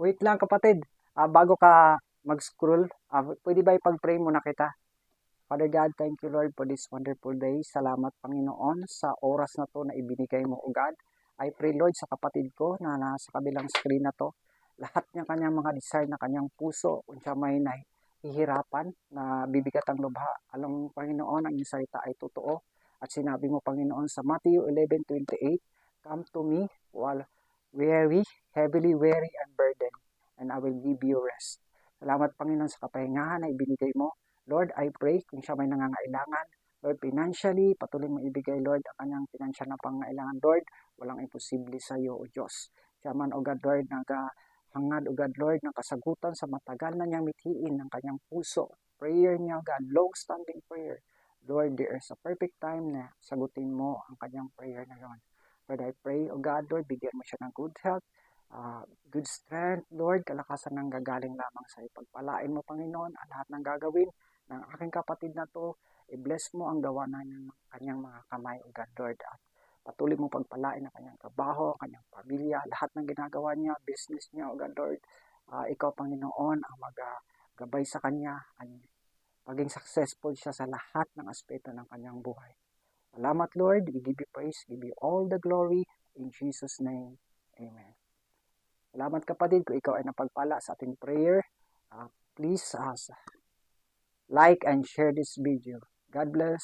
Wait lang kapatid, bago ka mag-scroll, pwede ba ipag-pray muna kita? Father God, thank you Lord for this wonderful day. Salamat Panginoon sa oras na to na ibinigay mo, O God. I pray Lord sa kapatid ko na nasa kabilang screen na to. Lahat ng kanyang mga desire na kanyang puso, kung siya may nahihirapan, na bibigat ang lubha. Alam mo Panginoon, ang iyong salita ay totoo. At sinabi mo Panginoon sa Matthew 11:28, come to me while weary, heavily weary and burdened, and I will give you rest. Salamat Panginoon sa kapahingahan na ibinigay mo. Lord, I pray kung siya may nangangailangan, Lord, financially, patuloy mo ibigay, Lord, ang kanyang financial na pangangailangan. Lord, walang imposible sa iyo, O Diyos. Siya man, O God, Lord, naghangad, O God, Lord, ng kasagutan sa matagal na niyang mithiin ng kanyang puso. Prayer niya, O God, long-standing prayer. Lord, there is a perfect time na sagutin mo ang kanyang prayer na yun. Lord, I pray, O God, Lord, bigyan mo siya ng good health, good strength, Lord, kalakasan ng gagaling lamang sa ipagpalain mo, Panginoon, ang lahat ng gagawin ng aking kapatid na to, i-bless mo ang gawa na ng kanyang mga kamay, O God, Lord, at patuloy mo pagpalain ang kanyang trabaho, ang kanyang pamilya, lahat ng ginagawa niya, business niya, O God, Lord, ikaw, Panginoon, ang mag-gabay sa kanya, ang maging successful siya sa lahat ng aspeto ng kanyang buhay. Salamat, Lord. We give you praise, give you all the glory. In Jesus' name, Amen. Salamat kapatid kung ikaw ay napagpala sa ating prayer. Please like and share this video. God bless.